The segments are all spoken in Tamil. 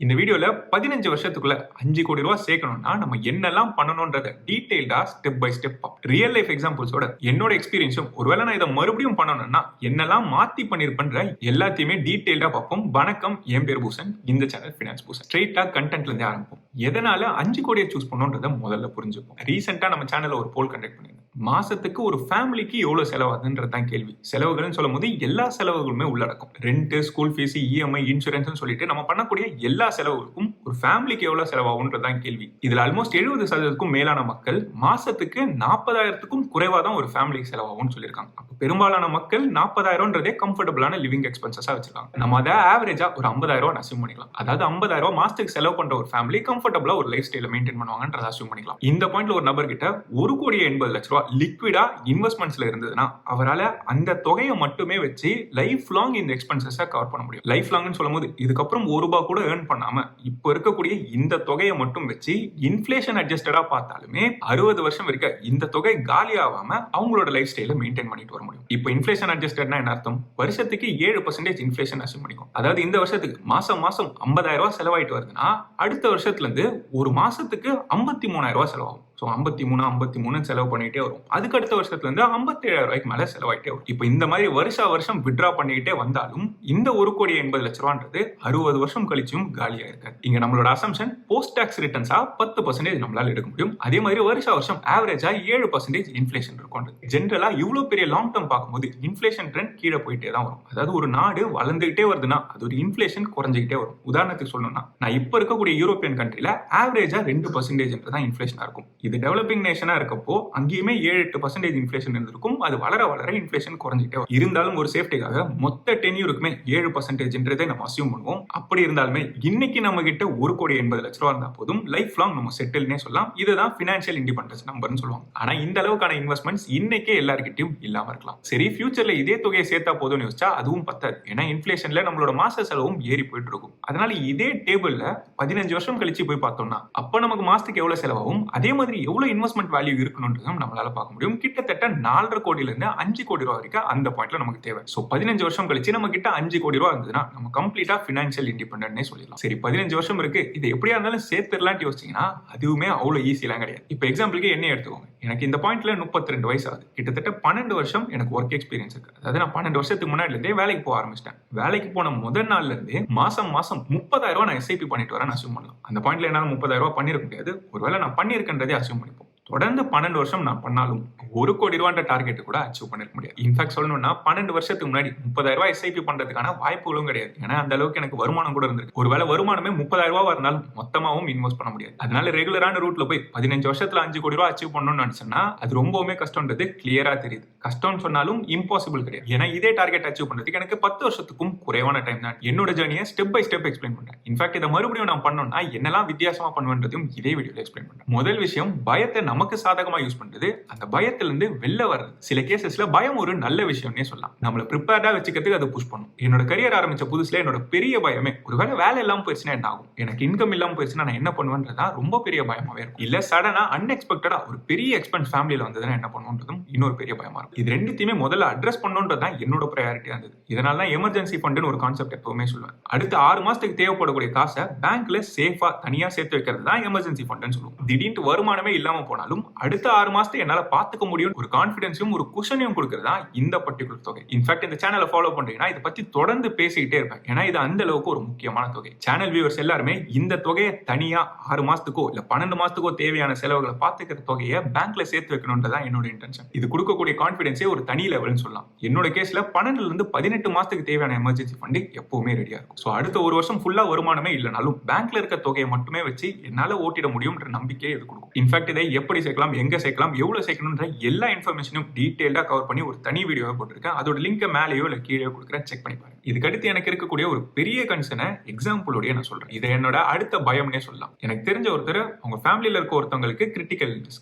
இந்த வீடியோல 15 வருஷத்துக்குள்ள 5 கோடி ரூபாய் சேர்க்கணும்னா நம்ம என்னெல்லாம் பண்ணணும்ன்றத டீடைல்டா step by step real life எக்ஸாம்பிள்ஸோட என்னோட எக்ஸ்பீரியன்ஸும் ஒருவேளை நான் இதை மறுபடியும் பண்ணணும்னா என்னெல்லாம் மாத்தி பண்ணிருப்பேன்ற எல்லாத்தையுமே டீடைல்டா பார்ப்போம். வணக்கம், என் பேர் பூசன். இந்த சேனல் ஃபினான்ஸ் பூசன். ஸ்ட்ரெயிட்டா கண்டென்ட்ல இருந்து ஆரம்பிப்போம். எதனால 5 கோடியை சூஸ் பண்ணணும்ன்றத முதல்ல புரிஞ்சுப்போம். ரீசெண்டா நம்ம சேனல்ல ஒரு போல் கண்டக்ட் பண்ணிருந்தோம். மாசத்துக்கு ஒரு ஃபேமிலிக்கு எவ்வளவு செலவாகுதுன்றதான் கேள்வி. செலவுகள்னு சொல்லும் போது எல்லா செலவுகளுமே உள்ளடக்கும். Rent, school fees, EMI, insurance சொல்லிட்டு நம்ம பண்ணக்கூடிய எல்லா செலவுகளுக்கும் ஒரு ஃபேமிலிக்கு எவ்வளவு செலவாகுன்றதான் கேள்வி. இதுல ஆல்மோஸ்ட் 70% மேலான மக்கள் மாசத்துக்கு 40,000க்கும் குறைவா தான் ஒரு ஃபேமிலிக்கு செலவாகும்னு சொல்லியிருக்காங்க. அப்ப பெரும்பாலான மக்கள் 40,000ன்றதே கம்ஃபர்டபுளான லிவிங் எக்ஸ்பென்சஸா வச்சிருக்காங்க. நம்ம அதை ஆவரேஜா ஒரு 50,000 அசியூம் பண்ணிக்கலாம். அதாவது 50,000 மாசத்துக்கு செலவு பண்ற ஒரு ஃபேமிலி கம்ஃபர்டபுளா ஒரு லைஃப் ஸ்டைல மெயின்டைன் பண்ணுவாங்கன்றத அசியூம் பண்ணிக்கலாம். இந்த பாயிண்ட்ல ஒரு நபர் கிட்ட 1,80,00,000 லிக்விடா இன்வெஸ்ட்மெண்ட்ஸ்ல இருந்ததுன்னா அவரால் அந்த தொகையை மட்டுமே வச்சு லைஃப் லாங் இந்த எக்ஸ்பென்சஸை கவர் பண்ண முடியும். லைஃப் லாங்னு சொல்லும் போது இதுக்கப்புறம் ₹1 கூட ஏர்ன் பண்ணாம இப்போ இருக்கக்கூடிய இந்த தொகையை மட்டும் வச்சு இன்ஃபிளேஷன் அட்ஜஸ்டடா பார்த்தாலுமே 60 வருஷம் இருக்க இந்த தொகை காலி ஆகாம அவங்களோட லைஃப் ஸ்டைல மெயின்டைன் பண்ணிட்டு வர முடியும். இப்போ இன்ஃபிளேஷன் அட்ஜஸ்டட்னா என்ன அர்த்தம்? வருஷத்துக்கு 7% இன்ஃபிளேஷன் அசியூம் பண்ணிக்கும். அதாவது இந்த வருஷத்துக்கு மாசம் 50,000 செலவாயிட்டு வருதுன்னா அடுத்த வருஷத்துல இருந்து ஒரு மாசத்துக்கு 53,000 செலவாகும். 53 செலவு பண்ணிட்டே வரும். அதுக்கு அடுத்த வருஷத்துல இருந்து 57,000 மேல செலவாயிட்டே வரும். இப்போ இந்த மாதிரி வருஷம் வித்ரா பண்ணிக்கிட்டே வந்தாலும் இந்த 1,80,00,000 60 வருஷம் கழிச்சும் காலியா இருக்காது. இங்க நம்மளோட அசம்ஷன் போஸ்ட் டாக்ஸ் ரிட்டர்ன்ஸா 10% நம்மளால எடுக்க முடியும். அதே மாதிரி வருஷம் ஆவரேஜா 7% இன்ஃபிளேஷன் இருக்கும். ஜென்ரலா இவ்வளவு பெரிய லாங் டர்ம் பார்க்கும்போது இன்ஃபிளேஷன் ட்ரெண்ட் கீழே போயிட்டே தான் வரும். அதாவது ஒரு நாடு வளர்ந்துகிட்டே வருதுன்னா அது ஒரு இன்ஃபிளேஷன் குறைஞ்சிக்கிட்டே வரும். உதாரணத்துக்கு சொல்லணும்னா நான் இப்ப இருக்கக்கூடிய யூரோப்பியன் கண்ட்ரில ஆவரேஜா 2% தான் இன்ஃபிளேஷன் இருக்கும். இது டெவலப்பிங் நேஷனா இருக்கப்போ அங்கேயுமே 7-8% இன்ஃபிளேஷன் இருந்திருக்கும். அது வளர இன்ஃபிளேஷன் குறைஞ்சிட்டே வரும். இருந்தாலும் ஒரு சேஃப்டிக்காக மொத்த டென்யூருக்குமே 7%ன்றதை நம்ம அசியூம் பண்ணுவோம். அப்படி இருந்தாலுமே இன்னைக்கு நம்ம கிட்ட 1,80,00,000 இருந்தா போதும் லைஃப் லாங் நம்ம செட்டில்னே சொல்லலாம். இதுதான் பினான்சியல் இண்டிபெண்டன்ஸ் நம்பர்னு சொல்லுவாங்க. ஆனா இந்த அளவுக்கான இன்வெஸ்ட்மெண்ட்ஸ் இன்னைக்கே எல்லார்கிட்டயும் இல்லாம இருக்கலாம். சரி, ஃபியூச்சர்ல இதே தொகையை சேர்த்தா போதும்னு யோசிச்சா அதுவும் பத்தாது. ஏன்னா இன்ஃபிளேஷன்ல நம்மளோட மாச செலவும் ஏறி போயிட்டு இருக்கும். அதனால இதே டேபிள்ல 15 வருஷம் கழிச்சு போய் பார்த்தோம்னா அப்ப நமக்கு மாசத்துக்கு எவ்வளவு செலவாகும், அதே மாதிரி எவ்வளவு இன்வெஸ்ட்மெண்ட் வேல்யூ இருக்கணும்ன்றதும் நம்மளால பார்க்க முடியும். கிட்டத்தட்ட 4.5 கோடியில இருந்து 5 கோடி ரூபாய் வரைக்கும் அந்த பாயிண்ட்ல நமக்கு தேவை. சோ 15 வருஷம் கழிச்சு நம்ம கிட்ட 5 கோடி ரூபாய் இருந்ததுன்னா நம்ம கம்ப்ளீட்டா பினான்சியல் இண்டிபெண்டன்ட்னே சொல்லலாம். சரி, 15 வருஷம் இருக்கு, இது எப்படியா இருந்தாலும் சேர்த்துடலாம்னு யோசிச்சீங்கன்னா அதுவுமே அவ்வளவு ஈஸிலாம் கிடையாது. இப்போ எக்ஸாம்பிளுக்கு என்ன எடுத்துக்கோங்க. எனக்கு இந்த பாயிண்ட்ல 32 வயசு ஆகுது. கிட்டத்தட்ட 12 வருஷம் எனக்கு ஒர்க் எக்ஸ்பீரியன்ஸ் இருக்கு. அதாவது நான் 12 வருஷத்துக்கு முன்னாடி இருந்தே வேலைக்கு போக ஆரம்பிச்சிட்டேன். வேலைக்கு போன முதல் நாள்ல இருந்தே மாசம் 30,000 நான் எஸ்ஐபி பண்ணிட்டு வரேன் அசியூம் பண்ணலாம். அந்த பாயிண்ட்ல என்னால 30,000 பண்ணிருக்க முடியாது. ஒருவேளை நான் பண்ணிருக்கேன்றதே அசியூம் பண்ணிப்போம். தொடர்ந்து 12 வருஷம் நான் பண்ணாலும் 1 கோடி ரூபாய் டார்கெட் கூட அச்சீவ் பண்ணிருக்க முடியாது. இன்ஃபேக்ட் சொல்லணும்னா 12 வருஷத்துக்கு முன்னாடி 30,000 எஸ்ஐபி பண்றதுக்கான வாய்ப்புகளும் கிடையாது. ஏன்னா அந்த அளவுக்கு எனக்கு வருமானம் கூட இருந்திருக்கு. ஒருவேளை வருமானமே 30,000 இருந்தாலும் மொத்தமாவும் இன்வெஸ்ட் பண்ண முடியாது. அதனால ரெகுலரான ரூட்ல போய் 15 வருஷத்துல 5 கோடி ரூபாய் அச்சீவ் பண்ணணும்னு நினைச்சேன்னா அது ரொம்பவுமே கஷ்டம்ன்றது கிளியரா தெரியுது. கஷ்டம்னு சொன்னாலும் இம்பாசிபிள் கிடையாது. ஏன்னா இதே டார்கெட் அச்சீவ் பண்றதுக்கு எனக்கு 10 வருஷத்துக்கும் குறைவான டைம் தான். என்னோட ஜர்னியை ஸ்டெப் பை ஸ்டெப் எக்ஸ்பிளைன் பண்றேன். இன்ஃபேக்ட் இதை மறுபடியும் நான் பண்ணணும்னா என்னெல்லாம் வித்தியாசமா பண்ணுவேன்றதையும் இதே வீடியோல எக்ஸ்பிளைன் பண்றேன். முதல் விஷயம், பயத்தை நமக்கு சாதகமா யூஸ் பண்றது. அந்த பயத்துல இருந்து வெளில வர்றது. சில கேசஸ்ல பயம் ஒரு நல்ல விஷயம்னே சொல்லலாம். நம்மள ப்ரிப்பேர்டா வச்சுக்கிறதுக்கு அது புஷ் பண்ணும். என்னோட கரியர் ஆரம்பிச்ச புதுசுல என்னோட பெரிய பயமே ஒருவேளை வேலை இல்லாம போயிடுச்சுன்னா என்ன ஆகும், எனக்கு இன்கம் இல்லாம போயிடுச்சுன்னா நான் என்ன பண்ணுவேன்றதா ரொம்ப பெரிய பயமாவே இருக்கும். இல்ல சடனா அன்எக்ஸ்பெக்டடா ஒரு பெரிய எக்ஸ்பென்ஸ் ஃபேமிலியில வந்ததுன்னா என்ன பண்ணுன்றதும் இன்னொரு பெரிய பயமா இருக்கும். இது ரெண்டுத்தையுமே முதல்ல அட்ரஸ் பண்ணணும்ன்றதான் என்னோட ப்ரையாரிட்டியா இருந்தது. இதனால தான் எமர்ஜென்சி ஃபண்ட்னு ஒரு கான்செப்ட் எப்பவுமே சொல்லுவேன். அடுத்த 6 மாசத்துக்கு தேவைப்படக்கூடிய காசை பேங்க்ல சேஃபா தனியா சேர்த்து வைக்கிறது தான் எமர்ஜென்சி ஃபண்ட்னு சொல்லுவோம். திடீர்னு வருமானமே இல்லாம போனாலும் அடுத்த 6 மாசத்தை என்னால பாத்துக்க முடியும் ஒரு கான்பிடன்ஸும் ஒரு குஷனையும் கொடுக்கறதா இந்த பர்டிகுலர் தொகை. இன்ஃபேக்ட் இந்த சேனலை ஃபாலோ பண்றீங்கன்னா இதை பத்தி தொடர்ந்து பேசிக்கிட்டே இருப்பேன். ஏன்னா இது அந்த அளவுக்கு ஒரு முக்கியமான தொகை. சேனல் வியூவர்ஸ் எல்லாருமே இந்த தொகையை தனியா 6 மாசத்துக்கோ இல்ல 12 மாசத்துக்கோ தேவையான செலவுகளை பாத்துக்கிற தொகையை பேங்க்ல சேர்த்து வைக்கணும்ன்றதான் என்னோட இன்டென்ஷன். இது கொடுக்கக்கூடிய கான்பிடன்ஸே ஒரு தனி லெவல்னு சொல்லலாம். என்னோட கேஸ்ல 12 இருந்து 18 மாசத்துக்கு தேவையான எமர்ஜென்சி ஃபண்ட் எப்பவுமே ரெடியா இருக்கும். சோ அடுத்த ஒரு வருஷம் ஃபுல்லா வருமானமே இல்லைனாலும் பேங்க்ல இருக்க தொகையை மட்டுமே வச்சு என்னால ஓட்டிட முடியும்ன்ற நம்பிக்கையை இது கொடுக்கும். இன்ஃபேக்ட் இதை எப்படி சேர்க்கலாம், எங்க சேர்க்கலாம், எவ்வளவு சேர்க்கணும்ன்ற எல்லா இன்ஃபர்மேஷனும் டீடைல்டா கவர் பண்ணி ஒரு தனி வீடியோவை போட்டிருக்கேன். அதோட லிங்க் மேலேயோ இல்ல கீழே கொடுக்குறேன், செக் பண்ணி பாருங்க. இதுக்கடுத்து எனக்கு இருக்கக்கூடிய ஒரு பெரிய கன்சர்னை எக்ஸாம்பிளோடய நான் சொல்றேன். இதை என்னோட அடுத்த பயம்னே சொல்லலாம். எனக்கு தெரிஞ்ச ஒருத்தர் அவங்க ஃபேமிலியில இருக்க ஒருத்தவங்களுக்கு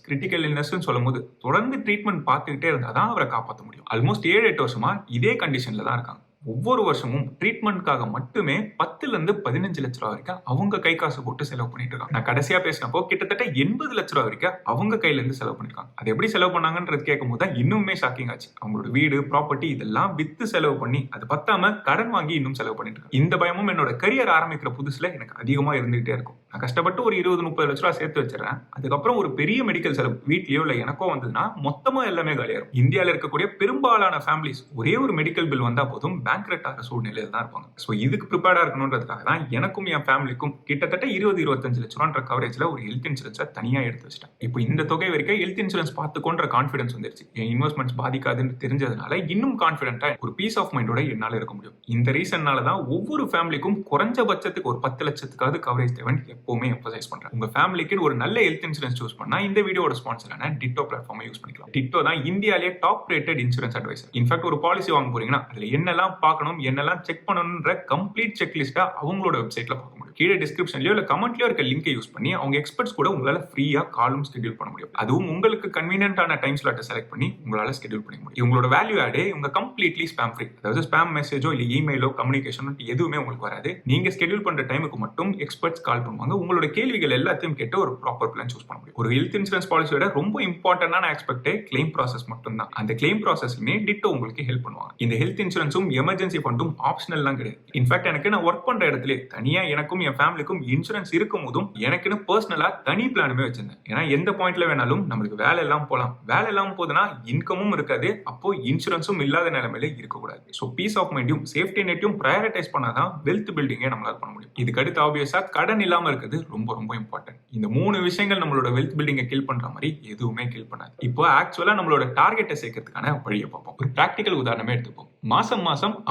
கிரிட்டிக்கல் இல்னஸ் சொல்லும் போது தொடர்ந்து ட்ரீட்மெண்ட் பார்த்துக்கிட்டே இருந்தாதான் அவரை காப்பாற்ற முடியும். ஆல்மோஸ்ட் 7-8 வருஷமா இதே கண்டிஷன்ல தான் இருக்காங்க. ஒவ்வொரு வருஷமும் ட்ரீட்மெண்ட்காக மட்டுமே 10 லட்சம் ரூபாய் வரைக்கும் அவங்க கை காசு போட்டு செலவு பண்ணிட்டு இருக்காங்க. நான் கடைசியா பேசினப்போ கிட்டத்தட்ட 80 லட்சம் ரூபாய் வரைக்கும் அவங்க கையில இருந்து செலவு பண்ணிருக்காங்க. அது எப்படி செலவு பண்ணாங்கன்றது கேட்கும் போது தான் இன்னுமே ஷாக்கிங் ஆச்சு. அவங்களோட வீடு, ப்ராப்பர்ட்டி இதெல்லாம் வித்து செலவு பண்ணி அது பத்தாம கடன் வாங்கி இன்னும் செலவு பண்ணிட்டு இருக்காங்க. இந்த பயமும் என்னோட கரியர் ஆரம்பிக்கிற புதுசுல எனக்கு அதிகமா இருந்துகிட்டே இருக்கும். நான் கஷ்டப்பட்டு ஒரு 20-30 லட்ச ரூபாய் சேர்த்து வச்சிடறேன். அதுக்கப்புறம் ஒரு பெரிய மெடிக்கல் செலவு வீட்லயோ இல்ல எனக்கோ வந்ததுன்னா மொத்தமா எல்லாமே காலியாகும். இந்தியாவில் இருக்கக்கூடிய பெரும்பாலான ஃபேமிலிஸ் ஒரே ஒரு மெடிக்கல் பில் வந்தா போதும் பேங்க்ரப்ட் ஆகிற சூழ்நிலையில தான் இருப்பாங்க. சோ இதுக்கு ப்ரிப்பேர்டா இருக்கணும்ன்றதுக்காக தான் எனக்கும் என் ஃபேமிலிக்கும் கிட்டத்தட்ட 20-25 லட்ச ரூபான்ற கவரேஜ்ல ஒரு ஹெல்த் இன்சூரன்ஸை தனியா எடுத்து வச்சிட்டேன். இப்போ இந்த தொகை வரைக்கும் ஹெல்த் இன்சூரன்ஸ் பார்த்துக்கோன்ற கான்ஃபிடன்ஸ் வந்துருச்சு. என் இன்வெஸ்ட்மெண்ட்ஸ் பாதிக்காதுன்னு தெரிஞ்சதுனால இன்னும் கான்ஃபிடென்ட்டா ஒரு பீஸ் ஆஃப் மைண்டோட என்னால இருக்க முடியும். இந்த ரீசன்னால தான் ஒவ்வொரு ஃபேமிலிக்கும் குறைஞ்சபட்சத்துக்கு ஒரு 10 லட்சத்துக்காவது கவரேஜ் தேவைன்னு எப்பவுமே எம்பசைஸ் பண்றேன். உங்க ஃபேமிலிக்கு ஒரு நல்ல ஹெல்த் இன்சூரன்ஸ் சூஸ் பண்ணா இந்த வீடியோட ஸ்பான்சரான டிட்டோ பிளாட்ஃபார்மை யூஸ் பண்ணிக்கலாம். டிட்டோ தான் இந்தியாவிலே top rated insurance advisor. In fact ஒரு பாலிசி வாங்க போறீங்கன்னா அதுல என்னெல்லாம் பார்க்கணும், என்னெல்லாம் செக் பண்ணணும்ன்ற கம்ப்ளீட் செக் லிஸ்டா அவங்களோட வெப்சைட்ல பார்க்க முடியும். கீழே டிஸ்கிரிப்ஷன்லயோ இல்ல கமெண்ட்லயோ இருக்க லிங்கை யூஸ் பண்ணி அவங்க எக்ஸ்பர்ட்ஸ் கூட உங்களால ஃப்ரீயா காலும் ஸ்கெட்யூல் பண்ண முடியும். அதுவும் உங்களுக்கு கன்வீனியன்ட்டான டைம் ஸ்லாட்டை செலக்ட் பண்ணி உங்களால ஸ்கெட்யூல் பண்ண முடியும். உங்களோட வேல்யூ ஆட் இவங்க கம்ப்ளீட்லி ஸ்பாம் ஃப்ரீ. அதாவது ஸ்பாம் மெசேஜோ இல்ல இமெயிலோ கம்யூனிகேஷனோ எதுவுமே உங்களுக்கு வராது. நீங்க ஸ்கெட்யூல் பண்ற டைமுக்கு மட்டும் எக்ஸ்பர்ட்ஸ் கால் பண்ணுவாங்க. உங்களோட கேள்விகள் எல்லாத்தையும் கேட்டு ஒரு ப்ராப்பர் பிளான் சூஸ் பண்ண முடியும். ஒரு ஹெல்த் இன்சூரன்ஸ் பாலிசியோட ரொம்ப இம்பார்ட்டன்டான ஆஸ்பெக்ட் கிளைம் ப்ராசஸ் மட்டும் தான். அந்த கிளைம் ப்ராசஸ்மே டிட்டோ உங்களுக்கு ஹெல்ப் பண்ணுவாங்க. இந்த ஹெல்த் இன்சூரன்ஸும் எமர்ஜென்சி ஃபண்டும் ஆப்ஷனல்லாம் கிடையாது. இன்ஃபேக்ட் எனக்கு நான் ஒர்க் பண்ற இடத்துல தனியா எனக்கும் என் ஃபேமிலிக்கும் இன்சூரன்ஸ் இருக்கும் போதும் எனக்குன்னு பர்சனலா தனி பிளானுமே வச்சிருந்தேன். ஏன்னா எந்த பாயிண்ட்ல வேணாலும் நம்மளுக்கு வேலை எல்லாம் போலாம். வேலை எல்லாம் போதுன்னா இன்கமும் இருக்காது, அப்போ இன்சூரன்ஸும் இல்லாத நிலைமையில இருக்கக்கூடாது. ஸோ பீஸ் ஆஃப் மைண்டையும் சேஃப்டி நெட்டையும் ப்ரையாரிட்டைஸ் பண்ணாதான் வெல்த் பில்டிங்கே நம்மளால பண்ண முடியும். இதுக்கு அடுத்து ஆப்வியஸா கடன் இல்லாம இருக்கிறது ரொம்ப ரொம்ப இம்பார்ட்டன்ட். இந்த 3 விஷயங்கள் நம்மளோட வெல்த் பில்டிங்கை கில் பண்ற மாதிரி எதுவுமே கில் பண்ணாது. இப்போ ஆக்சுவலா நம்மளோட டார்கெட்டை சேர்க்கறதுக்கான வழியை பார்ப்போம். ஒரு பிராக்டிகல் உதாரணமே எடுத்துப்போம். மாசம்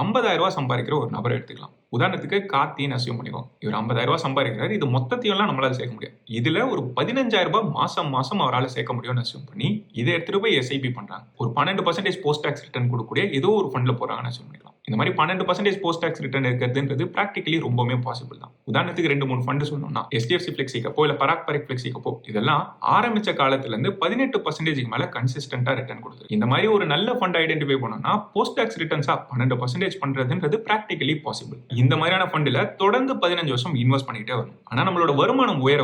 50,000 ரூபாய் சம்பாதிக்கிற ஒரு நபரை எடுத்துக்கலாம். உதாரணத்துக்கு கார்த்தின்னு அசியூம் பண்ணிக்கோங்க. இவர் 50,000 ரூபாய் சம்பாதிக்கிறாரு. இது மொத்தத்தையும் நம்மளால சேர்க்க முடியாது. இதுல ஒரு 15,000 ரூபாய் மாசம் அவரால் சேர்க்க முடியும்னு அசியூம் பண்ணி இதை எடுத்துட்டு போய் எஸ்ஐபி பண்றாங்க. ஒரு 12% போஸ்ட் டாக்ஸ் ரிட்டர்ன் கொடுக்கக்கூடிய ஏதோ ஒரு ஃபண்ட்ல போறாங்கன்னு அசியூம் பண்ணிக்கலாம். இந்த மாதிரி 12% போஸ்ட் டாக்ஸ் ரிட்டர்ன் இருக்கிறதுன்றது பிராக்டிகலி ரொம்பவே பாசிபிள் தான். உதாரணத்துக்கு 2-3 ஃபண்ட் சொல்லணும்னா HDFC Flexi Capo இல்ல பராக் பரிக் Flexi Capo இதெல்லாம் ஆரம்பிச்ச காலத்துல இருந்து 18% மேல கன்சிஸ்டன்டா ரிட்டர்ன் கொடுக்குது. இந்த மாதிரி ஒரு நல்ல ஃபண்ட் ஐடென்டிஃபை பண்ணோம்னா போஸ்ட் டாக்ஸ் ரிட்டர்ன்ஸா 12% பண்றதுன்றது பிராக்டிகலி பாசிபிள். இந்த மாதிரியான ஃபண்ட்ல தொடர்ந்து 15 வருஷம் இன்வெஸ்ட் பண்ணிட்டே வரணும். ஆனா நம்மளோட வருமானம் உயர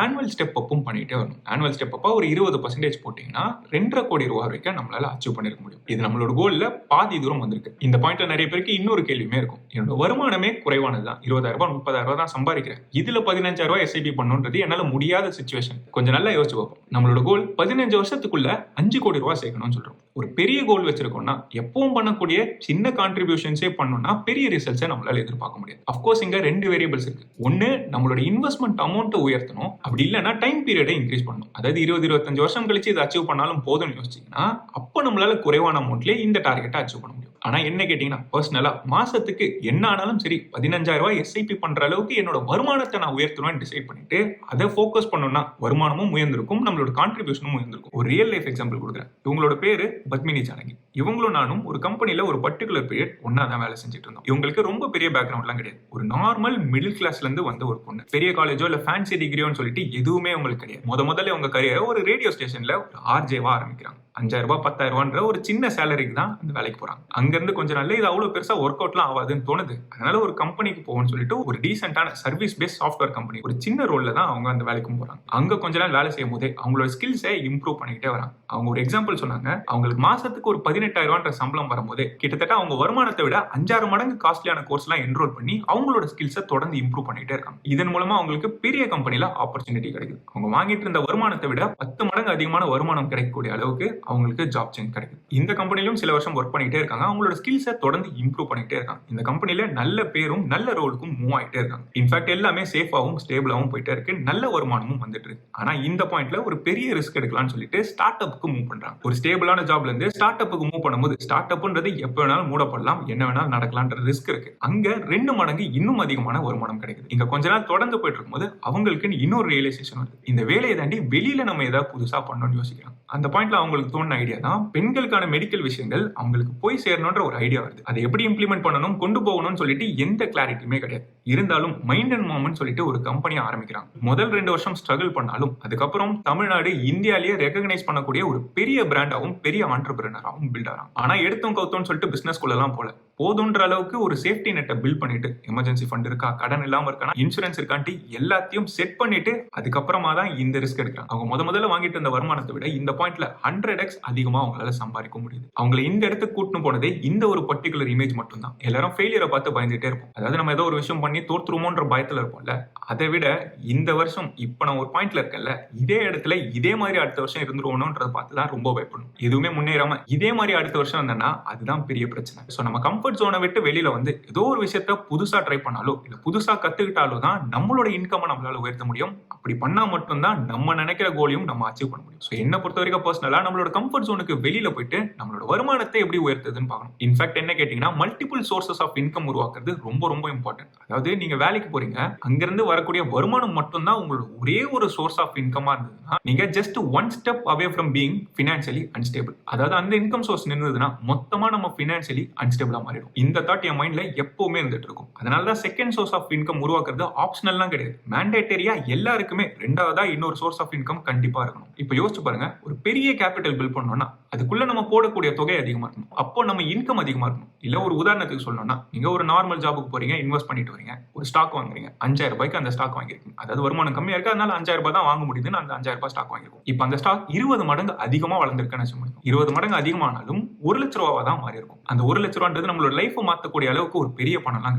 ஆனுவல் ஸ்டெப் அப்பும் பண்ணிட்டே வரணும். ஆனுவல் ஸ்டெப் அப்பா ஒரு 20% போட்டீங்கன்னா 2.5 கோடி ரூபாய் வரைக்கும் நம்மளால அச்சீவ் பண்ணிருக்க முடியும். இது நம்மளோட கோல்ல பாதி தூரம் வந்திருக்கு. இந்த பாயிண்ட்ல நிறைய பேருக்கு இன்னொரு கேள்வியுமே இருக்கும். என்னோட வருமானமே குறைவானதுதான், 20,000 ரூபாய் 30,000 ரூபாய் தான் சம்பாதிக்கிறேன். இதுல 15,000 ரூபாய் எஸ்ஐபி பண்ணுன்றது என்னால முடியாத சிச்சுவேஷன். கொஞ்சம் நல்லா யோசிச்சு பார்ப்போம். நம்மளோட கோல் 15 வருஷத்துக்குள்ள 5 கோடி ரூபாய் சேர்க்கணும்னு சொல்றோம். ஒரு பெரிய கோல் வச்சிருக்கோம்னா எப்பவும் பண்ணக்கூடிய சின்ன கான்ட்ரிபியூஷன்ஸே பண்ணோம்னா பெரிய ரிசல்ட்ஸை நம்மளால எதிர்பார்க்க முடியாது. அஃப்கோர்ஸ் இங்க 2 வேரியபிள்ஸ் இருக்கு. ஒன்னு நம்மளோட இன்வெஸ்ட்மெண்ட் அமௌண்ட் உயர்த்தணும், அப்படி இல்லைன்னா டைம் பீரியடை இன்க்ரீஸ் பண்ணணும். அதாவது 20-25 வருஷம் கழிச்சு இதை அச்சீவ் பண்ணாலும் போதும்னு யோசிச்சீங்கன்னா அப்ப நம்மளால குறைவான அமௌண்ட்லயே இந்த டார்கெட்டை அச்சீவ் பண்ண முடியும். ஆனா என்ன கேட்டீங்கன்னா பர்சனலா மாசத்துக்கு என்ன ஆனாலும் சரி 15,000 ரூபாய் எஸ்ஐபி பண்ற அளவுக்கு என்னோட வருமானத்தை நான் உயர்த்தணும்னு டிசைட் பண்ணிட்டு அதை ஃபோக்கஸ் பண்ணோம்னா வருமானமும் உயர்ந்திருக்கும், நம்மளோட கான்ட்ரிபியூஷனும் உயர்ந்திருக்கும். ஒரு ரியல் லைஃப் எக்ஸாம்பிள் கொடுக்குறேன். இவங்களோட பேரு பத்மினி ஜானகி. இவங்களும் நானும் ஒரு கம்பெனில ஒரு பர்டிகுலர் பீரியட் ஒன்னா தான் வேலை செஞ்சுட்டு இருந்தோம். இவங்களுக்கு ரொம்ப பெரிய பேக்ரவுண்ட்லாம் கிடையாது. ஒரு நார்மல் மிடில் கிளாஸ்ல இருந்து வந்த ஒரு பொண்ணு. பெரிய காலேஜோ இல்ல ஃபேன்சி டிகிரியோன்னு சொல்லிட்டு எதுவுமே உங்களுக்கு கிடையாது. முதல்ல உங்க கரியரை ஒரு ரேடியோ ஸ்டேஷன்ல ஆர்ஜேவா ஆரம்பிக்கிறாங்க. 5,000 ரூபாய் 10,000 ரூபான்ற ஒரு சின்ன சேலரிக்கு தான் அந்த வேலைக்கு போறாங்க. அங்க இருந்து கொஞ்ச நாள்ல இது அவ்வளவு பெருசா ஒர்க் அவுட்லாம் ஆகாதுன்னு தோணுது. அதனால ஒரு கம்பெனிக்கு போவோம்னு சொல்லிட்டு ஒரு டீசென்டான சர்வீஸ் பேஸ்ட் சாஃப்ட்வேர் கம்பெனி ஒரு சின்ன ரோல்ல தான் அவங்க அந்த வேலைக்கும் போறாங்க. அங்க கொஞ்ச நாள் வேலை செய்யும் போதே அவங்களோட ஸ்கில்ஸை இம்ப்ரூவ் பண்ணிக்கிட்டே வராங்க. அவங்க ஒரு எக்ஸாம்பிள் சொன்னாங்க. அவங்களுக்கு மாசத்துக்கு ஒரு 18,000 ரூபாய் சம்பளம் வரும்போது கிட்டத்தட்ட அவங்க வருமானத்தை விட 5-6 மடங்கு காஸ்ட்லியான கோர்ஸ் எல்லாம் என்ரோல் பண்ணி அவங்களோட ஸ்கில்ஸை தொடர்ந்து இம்ப்ரூவ் பண்ணிட்டே இருக்காங்க. இதன் மூலமா அவங்களுக்கு பெரிய கம்பெனில ஆப்பர்ச்சுனிட்டி கிடைக்குது. அவங்க வாங்கிட்டு இருந்த வருமானத்தை விட 10 மடங்கு அதிகமான வருமானம் கிடைக்கக்கூடிய அளவுக்கு அவங்களுக்கு ஜாப் சேஞ்ச் கிடைக்குது. இந்த கம்பெனிலும் சில வருஷம் ஒர்க் பண்ணிட்டே இருக்காங்க. அவங்களோட ஸ்கில்ஸை தொடர்ந்து இம்ப்ரூவ் பண்ணிட்டே இருக்காங்க. இந்த கம்பெனில நல்ல பேரும் நல்ல ரோலுக்கும் மூவ் ஆகிட்டே இருக்காங்க. இன்ஃபேக்ட் எல்லாமே சேஃபாவும் ஸ்டேபிளாவும் போயிட்டே இருக்கு, நல்ல வருமானமும் வந்துட்டு இருக்கு. ஆனா இந்த பாயிண்ட்ல ஒரு பெரிய ரிஸ்க் எடுக்கலாம்னு சொல்லிட்டு ஸ்டார்ட் அப்புக்கு மூவ் பண்றாங்க. ஒரு ஸ்டேபிளான ஜாப்ல இருந்து ஸ்டார்ட் அப்புக்கு மூவ் பண்ணும்போது ஸ்டார்ட் அப்ன்றது எப்ப வேணாலும் மூடப்படலாம், என்ன வேணாலும் நடக்கலாம்ன்ற ரிஸ்க் இருக்கு. அங்க 2 மடங்கு இன்னும் அதிகமான வருமானம் கிடைக்குது. இங்க கொஞ்ச நாள் தொடர்ந்து போயிட்டு இருக்கும்போது அவங்களுக்கு இன்னொரு ரியலைசேஷன் வருது. இந்த வேலையை தாண்டி வெளியில நம்ம ஏதாவது புதுசா பண்ணணும்னு யோசிக்கிறாங்க. அந்த பாயிண்ட்ல அவங்களுக்கு தோணுன ஐடியா தான் பெண்களுக்கான மெடிக்கல் விஷயங்கள் அவங்களுக்கு போய் சேரணும்னு பண்ணணும்ன்ற ஒரு ஐடியா வருது. அதை எப்படி இம்ப்ளிமெண்ட் பண்ணணும், கொண்டு போகணும்னு சொல்லிட்டு எந்த கிளாரிட்டியுமே கிடையாது. இருந்தாலும் மைண்ட் அண்ட் மாம்னு சொல்லிட்டு ஒரு கம்பெனியை ஆரம்பிக்கிறாங்க. முதல் 2 வருஷம் ஸ்ட்ரகிள் பண்ணாலும் அதுக்கப்புறம் தமிழ்நாடு இந்தியாலேயே ரெகக்னைஸ் பண்ணக்கூடிய ஒரு பெரிய பிராண்டாவும் பெரிய ஆண்டர்பிரினராகவும் பில்ட் ஆகிறாங்க. ஆனா எடுத்தோம் கவுத்தோம்னு சொல்லிட்டு பிசினஸ் குள்ளெல்லாம் போல போதுன்ற அளவுக்கு ஒரு சேஃப்டி நெட்டை பில்ட் பண்ணிட்டு, எமர்ஜென்சி ஃபண்ட் இருக்கா, கடன் இல்லாம இருக்கானா, இன்சூரன்ஸ் இருக்காண்டி எல்லாத்தையும் செட் பண்ணிட்டு அதுக்கப்புறமா தான் இந்த ரிஸ்க் எடுக்கிறாங்க. அவங்க முதல்ல வாங்கிட்டு இருந்த வருமானத்தை விட இந்த பாயிண்ட்ல 100x அதிகமா அவங்களால சம்பாதிக்க முடியுது. அவங்களை இந்த இடத்துக்கு கூட்டின்னு போனதே இந்த ஒரு பர்டிகுலர் இமேஜ் மட்டும் தான். எல்லாரும் ஃபெயிலியரை பார்த்து பயந்துட்டே இருப்போம். அதாவது நம்ம ஏதோ ஒரு விஷயம் பண்ணி தோற்றுருமோன்ற பயத்துல இருப்போம்ல. அதை விட இந்த வருஷம் இப்ப நான் ஒரு பாயிண்ட்ல இருக்கேன்ல, இதே இடத்துல இதே மாதிரி அடுத்த வருஷம் இருந்துருவோம்ன்றத பார்த்து தான் ரொம்ப பயப்படணும். எதுவுமே முன்னேறாம இதே மாதிரி அடுத்த வருஷம் வந்தா அதுதான் பெரிய பிரச்சனை. சோ நம்ம கம்ஃபர்ட் ஜோனை விட்டு வெளியில வந்து ஏதோ ஒரு விஷயத்த புதுசா ட்ரை பண்ணாலோ இல்ல புதுசா கத்துக்கிட்டாலோ தான் நம்மளோட இன்கம் நம்மளால உயர்த்த முடியும். அப்படி பண்ணா மட்டும்தான் நம்ம நினைக்கிற கோலையும் நம்ம அச்சீவ் பண்ண முடியும். சோ என்ன பொறுத்த வரைக்கும் பர்சனலா நம்மளோட கம்ஃபர்ட் ஜோனுக்கு வெளியில போயிட்டு நம்மளோட வருமானத்தை எப்படி உயர்த்துதுன்னு பார்க்கணும். இன்ஃபேக்ட் என்ன கேட்டீங்கன்னா, மல்டிபிள் சோர்சஸ் ஆஃப் இன்கம் உருவாக்குறது ரொம்ப ரொம்ப இம்பார்ட்டன்ட். அதாவது நீங்க வேலைக்கு போறீங்க, அங்கிருந்து வரக்கூடிய வருமானம் மட்டும் தான் உங்களோட ஒரே ஒரு சோர்ஸ் ஆஃப் இன்கமா இருந்ததுன்னா நீங்க just one step away from being financially unstable. அதாவது அந்த இன்கம் சோர்ஸ் நின்றுதுன்னா மொத்தமா நம்ம ஃபினான்ஷியலி அன்ஸ்டேபிளா மாறிடும். இந்த தாட் என் மைண்ட்ல எப்பவுமே இருந்துட்டு இருக்கும். அதனாலதான் செகண்ட் சோர்ஸ் ஆஃப் இன்கம் உருவாக்குறது ஆப்ஷனல்லாம் கிடையாது, மேண்டேட்டரியா எல்லாருக்குமே ரெண்டாவதா இன்னொரு சோர்ஸ் ஆஃப் இன்கம் கண்டிப்பா இருக்கணும். இப்ப யோசிச்சு பாருங்க, ஒரு பெரிய கேபிட்டல் பில்ட் பண்ணோம்னா அதுக்குள்ள நம்ம போடக்கூடிய தொகை அதிகமா இருக்கணும். அப்போ நம்ம இன்கம் அதிகமா இருக்கணும். இல்ல ஒரு உதாரணத்துக்கு சொல்லணும்னா, நீங்க ஒரு நார்மல் ஜாபுக்கு போறீங்க, இன்வெஸ்ட் பண்ணிட்டு வரீங்க, ஒரு ஸ்டாக் வாங்குறீங்க, 5000 ரூபாய்க்கு அந்த ஸ்டாக் வாங்கிருக்கீங்க. அதாவது வருமானம் கம்மியா இருக்கு, அதனால 5000 ரூபாய் தான் வாங்க முடியுதுன்னு அந்த 5000 ரூபாய் ஸ்டாக் வாங்கிருக்கும். இப்ப அந்த ஸ்டாக் 20 மடங்கு அதிகமா வளர்ந்துருக்குன்னு வச்சுக்கோங்க. 20 மடங்கு அதிகமானாலும் 1 லட்ச ரூபாவா தான் மாறி இருக்கும். அந்த 1 லட்ச ரூபான்றது நம்மளோட லைஃப் மாத்தக்கூடிய அளவுக்கு ஒரு பெரிய பணம்லாம்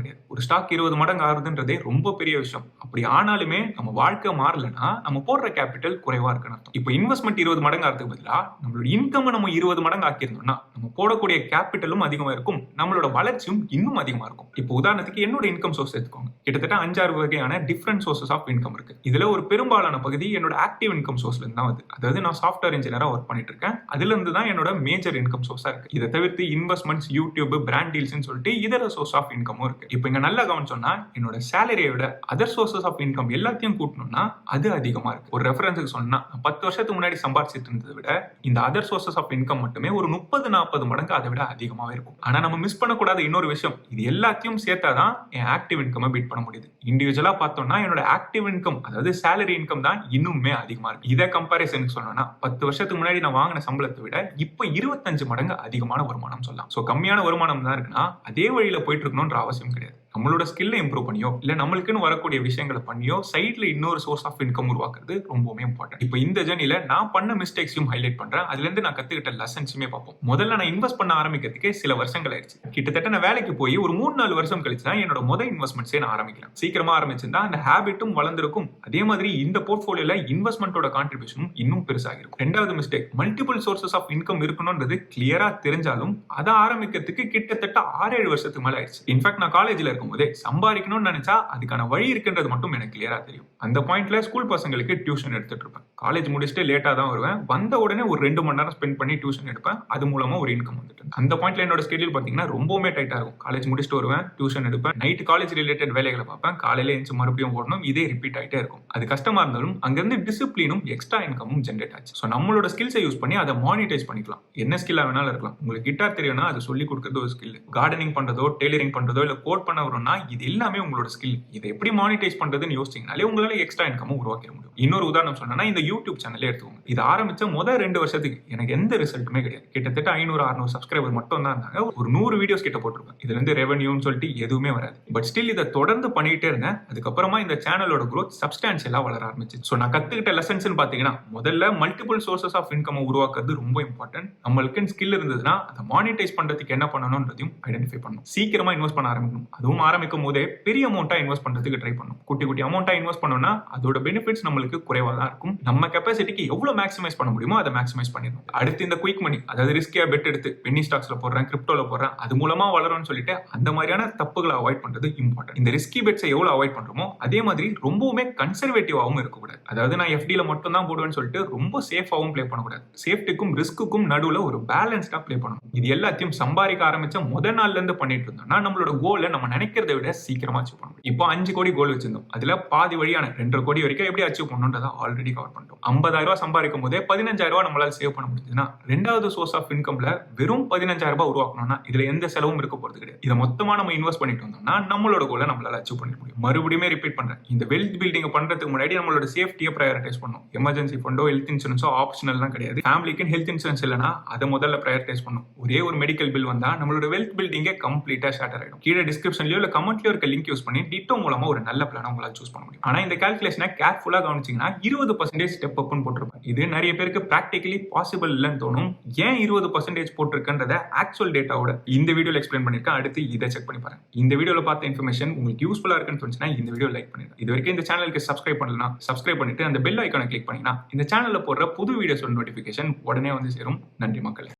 கிடையாது. ஒரு ஸ்டாக் 20 மடங்கு ஆகுதுன்றதே ரொம்ப பெரிய விஷயம். அப்படி ஆனாலுமே நம்ம வாழ்க்கை மாறலன்னா நம்ம போடுற கேபிட்டல் குறைவா இருக்குன்னு அர்த்தம். இப்போ இன்வெஸ்ட்மெண்ட் 20 மடங்கு ஆகிறதுக்கு பதிலா நம்மளோட இன்கம் நம்ம 20 மடங்கு ஆக்கியிருந்தோம்னா நம்ம போடக்கூடிய கேபிட்டலும் அதிகமா இருக்கும், நம்மளோட வளர்ச்சியும் இன்னும் அதிகமா இருக்கும். இப்போ உதாரணத்துக்கு என்னோட இன்கம் சோர்ஸ் எடுத்துக்கோங்க. கிட்டத்தட்ட 5-6 வகையான டிஃபரெண்ட் சோர்சஸ் ஆஃப் இன்கம் இருக்கு. இதுல ஒரு பெரும்பாலான பகுதி என்னோட ஆக்டிவ் இன்கம் சோர்ஸ்ல இருந்து தான் வருது. அதாவது நான் சாஃப்ட்வேர் இன்ஜினியரா ஒர்க் பண்ணிட்டு இருக்கேன், அதுல இருந்து தான் என்னோட மேஜர் இன்கம் சோர்ஸா இருக்கு. இதை தவிர்த்து இன்வெஸ்ட்மெண்ட்ஸ், யூடியூப், பிராண்ட் டீல்ஸ் சொல்லிட்டு இதர சோர்ஸ் ஆஃப் இன்கமும் இருக்கு. இப்போ இங்க நல்லா கவனிச்சோம்னா என்னோட சேலரியை விட அதர் சோர்சஸ் ஆஃப் இன்கம் எல்லாத்தையும் கூட்டணும்னா அது அதிகமா இருக்கு. ஒரு ரெஃபரன்ஸுக்கு சொன்னா 10 வருஷத்துக்கு முன்னாடி சம்பாதிச்சிட்டு இருந்ததை விட இந்த அதர் சோர்சஸ் ஆஃப் இன்கம் மட்டுமே ஒரு 30-40 மடங்கு அதை விட அதிகமாவே இருக்கும். ஆனா நம்ம மிஸ் பண்ணக்கூடாத இன்னொரு விஷயம், இது எல்லாத்தையும் சேர்த்தாதான் என் ஆக்டிவ் இன்கம் பீட் பண்ண முடியுது. இண்டிவிஜுவலா பார்த்தோம்னா என்னோட ஆக்டிவ் இன்கம், அதாவது சேலரி இன்கம் தான் இன்னுமே அதிகமா இருக்கு. இதை கம்பாரிசனுக்கு சொல்லணும்னா 10 வருஷத்துக்கு முன்னாடி நான் வாங்கின சம்பளத்தை விட இப்ப 25 மடங்கு அதிகமான வருமானம் சொல்லலாம். சோ கம்மியான வருமானம் தான் இருக்குன்னா அதே வழியில போயிட்டு இருக்கணும்ன்ற அவசியம் கிடையாது. நம்மளோட ஸ்கில்லை இம்ப்ரூவ் பண்ணியோ இல்ல நம்மளுக்குன்னு வரக்கூடிய விஷயங்களை பண்ணியோ சைட்ல இன்னொரு சோர்ஸ் ஆஃப் இன்கம் உருவாக்குறது ரொம்பவே இம்பார்ட்டன்ட். இப்போ இந்த ஜர்னில நான் பண்ண மிஸ்டேக்ஸையும் ஹைலைட் பண்றேன், அதுல இருந்து நான் கத்துக்கிட்ட லெசன்ஸுமே பார்ப்போம். முதல்ல நான் இன்வெஸ்ட் பண்ண ஆரம்பிக்கிறதுக்கே சில வருஷங்கள் ஆயிடுச்சு. கிட்டத்தட்ட நான் வேலைக்கு போய் ஒரு 3-4 வருஷம் கழிச்சு தான் என்னோட முதல் இன்வெஸ்ட்மெண்ட்ஸே நான் ஆரம்பிக்கிறேன். சீக்கிரமா ஆரம்பிச்சிருந்தா அந்த ஹேபிட்டும் வளர்ந்துருக்கும், அதே மாதிரி இந்த போர்ட்ஃபோலியோல இன்வெஸ்ட்மெண்டோட கான்ட்ரிபியூஷனும் இன்னும் பெருசாகிருக்கும். ரெண்டாவது mistake, multiple sources of income இருக்கணும்ன்றது கிளியரா தெரிஞ்சாலும் அதை ஆரம்பிக்கிறதுக்கு கிட்டத்தட்ட 6-7 வருஷத்துக்கு மேல ஆயிடுச்சு. இன்ஃபேக்ட் நான் காலேஜ்ல இருக்கும்போதே சம்பாதிக்கணும்னு நினைச்சா அதுக்கான வழி இருக்குன்றது மட்டும் எனக்கு கிளியரா தெரியும். அந்த பாயிண்ட்ல ஸ்கூல் பசங்களுக்கு டியூஷன் எடுத்துட்டு இருப்பேன். காலேஜ் முடிச்சுட்டு லேட்டா தான் வருவேன், வந்த உடனே ஒரு 2 மணி நேரம் ஸ்பெண்ட் பண்ணி டியூஷன் எடுப்பேன். அது மூலமா ஒரு இன்கம் வந்துட்டு அந்த பாயிண்ட்ல என்னோட ஸ்கெடியூல் பாத்தீங்கன்னா ரொம்பவே டைட்டா இருக்கும். காலேஜ் முடிச்சுட்டு வருவேன், டியூஷன் எடுப்பேன், நைட் காலேஜ் ரிலேட்டட் வேலைகளை பார்ப்பேன், காலையில எழுந்து மறுபடியும் ஓடணும், இதே ரிப்பீட் ஆயிட்டே இருக்கும். அது கஷ்டமா இருந்தாலும் அங்கிருந்து டிசிப்ளினும் எக்ஸ்ட்ரா இன்கமும் ஜென்ரேட் ஆச்சு. ஸோ நம்மளோட ஸ்கில்ஸை யூஸ் பண்ணி அதை மானிட்டைஸ் பண்ணிக்கலாம். என்ன ஸ்கில்லா வேணாலும் இருக்கலாம். உங்களுக்கு கிட்டார் தெரியும்னா அது சொல்லி கொடுக்கறது ஒரு ஸ்கில், கார்டனிங் பண்றதோ டெய்லரிங் பண்றதோ இல்ல கோட் பண்ண வரும்னா இது எல்லாமே உங்களோட ஸ்கில். இதை எப்படி மானிட்டைஸ் பண்றதுன்னு யோசிச்சீங்கனாலே உங்களால எக்ஸ்ட்ரா இன்கமும் உருவாக்க முடியும். இன்னொரு உதாரணம் சொன்னா இந்த யூடியூப் சேனலே எடுத்துக்கோங்க. இது ஆரம்பிச்ச முதல் 2 வருஷத்துக்கு எனக்கு எந்த ரிசல்ட்டுமே கிடையாது. கிட்டத்தட்ட 500-600 சப்ஸ்கிரைபர் மட்டும் தான் இருந்தாங்க. ஒரு 100 வீடியோஸ் கிட்ட போட்டிருப்பேன். இதுல இருந்து ரெவன்யூன்னு சொல்லிட்டு எதுவுமே வராது. பட் ஸ்டில் இதை தொடர்ந்து பண்ணிட்டே இருந்தேன். அதுக்கப்புறமா இந்த சேனலோட growth சப்ஸ்டான்ஷியலா வளர ஆரம்பிச்சு. ஸோ நான் கத்துக்கிட்ட லெசன்ஸ் பாத்தீங்கன்னா, முதல்ல மல்டிபிள் சோர்சஸ் ஆஃப் இன்கம் உருவாக்குறது ரொம்ப இம்பார்ட்டன்ட். நம்மளுக்கு ஸ்கில் இருந்ததுன்னா அதை மானிட்டைஸ் பண்றதுக்கு என்ன பண்ணணும்ன்றதையும் ஐடென்டிஃபை பண்ணணும். சீக்கிரமா இன்வெஸ்ட் பண்ண ஆரம்பிக்கணும். அதுவும் ஆரம்பிக்கும் போதே பெரிய அமௌண்டா இன்வெஸ்ட் பண்றதுக்கு ட்ரை பண்ணணும். குட்டி குட்டி அமௌண்டா இன்வெஸ்ட் பண்ணோம்னா அதோட பெனிஃபிட்ஸ் நம்மளுக்கு குறைவா தான் இருக்கும். நம்ம கெப்பாசிட்டிக்கு எவ்வளவு மேக்ஸிமைஸ் பண்ண முடியுமோ அதை மேக்ஸிமைஸ் பண்ணிடணும். அடுத்து இந்த குயிக் மணி, அதாவது ரிஸ்கியா பெட் எடுத்து பென்னி ஸ்டாக்ஸ்ல போடுறேன், கிரிப்டோல போடுறேன், அது மூலமா வளரும்னு சொல்லிட்டு அந்த மாதிரியான தப்புகளை அவாய்ட் பண்றது இம்பார்ட்டன்ட். இந்த ரிஸ்கி பெட்ஸை எவ்வளவு அவாய்ட் பண்றோமோ அதே மாதிரி ரொம்பவுமே கன்சர்வேட்டிவாவும் இருக்கக்கூடாது. அதாவது நான் எஃப்டில மட்டும் தான் போடுவேன்னு சொல்லிட்டு ரொம்ப சேஃபாவும் பிளே பண்ணக்கூடாது. சேஃப்டிக்கும் ரிஸ்க்குக்கும் நடுவுல ஒரு பேலன்ஸ்டா பிளே பண்ணணும். இது எல்லாத்தையும் சம்பாதிக்க ஆரம்பிச்ச முதல் நாள்ல இருந்து பண்ணிட்டு இருந்தோம்னா நம்மளோட கோலை நம்ம நினைக்கிற நினைக்கிறத விட சீக்கிரமா அச்சீவ் பண்ண முடியும். இப்போ 5 கோடி கோல் வச்சிருந்தோம். அதுல பாதி வழியான 2.5 கோடி வரைக்கும் எப்படி அச்சீவ் பண்ணணும்ன்றத ஆல்ரெடி கவர் பண்ணிட்டோம். 50,000 ரூபாய் சம்பாதிக்கும் போதே 15,000 ரூபாய் நம்மளால சேவ் பண்ண முடியுதுன்னா ரெண்டாவது சோர்ஸ் ஆஃப் இன்கம்ல வெறும் 15,000 ரூபாய் உருவாக்கணும்னா இதுல எந்த செலவும் இருக்க போறது கிடையாது. இதை மொத்தமா நம்ம இன்வெஸ்ட் பண்ணிட்டு வந்தோம்னா நம்மளோட கோலை நம்மளால அச்சீவ் பண்ண முடியும். மறுபடியும் ரிப்பீட் பண்றேன், இந்த வெல்த் பில்டிங் பண்றதுக்கு முன்னாடி நம்மளோட சேஃப்டியை ப்ரையாரிட்டைஸ் பண்ணணும். எமர்ஜென்சி ஃபண்டோ ஹெல்த் இன்சூரன்ஸோ ஆப்ஷனல்லாம் கிடையாது. ஃபேமிலிக்கு ஹெல்த் இன்சூரன்ஸ் இல்லைன்னா அதை முதல்ல ப்ரையாரிட்டைஸ் பண்ணணும். ஒரே ஒரு மெடிக்கல் பில் வந்தா நம்மளோட வெல்த் பில்டிங்கே கம்ப்ளீட்டா ஷேட்டர் ஆயிடும். கீழே டிஸ்கிரிப்ஷன்லயோ இல்ல கமெண்ட்லயோ இருக்க லிங்க் யூஸ் பண்ணி டிட்டோ மூலமா ஒரு நல்ல பிளான உங்களால சூஸ் பண்ண முடியும். ஆனா இந்த கால்குலேஷனை கேர்ஃபுல்லா கவனிச்சீங்கன்னா 20% ஸ்டெப் அப்னு போட்டிருப்பேன். இது நிறைய பேருக்கு பிராக்டிகலி பாசிபிள் இல்லைன்னு தோணும். ஏன் 20% போட்டிருக்கன்றத ஆக்சுவல் டேட்டாவோட இந்த வீடியோல எக்ஸ்பிளைன் பண்ணிருக்கேன். அடுத்து இதை செக் பண்ணி பாருங்க. இந்த வீடியோல பார்த்த இன்ஃபர்மேஷன் உங்களுக்கு யூஸ்ஃபுல்லா இருக்குன்னு தோணுச்சுன்னா இந்த வீடியோ லைக் பண்ணுங்க. இது வரைக்கும் இந்த சேனலுக்கு சப்ஸ்கிரைப் பண்ணலனா சப்ஸ்கிரைப் பண்ணிட்டு அந்த பெல் ஐகானை கிளிக் பண்ணினா இந்த சேனல்ல போடுற புது வீடியோஸோட நோட்டிபிகேஷன் உடனே வந்து சேரும். நன்றி மக்களே.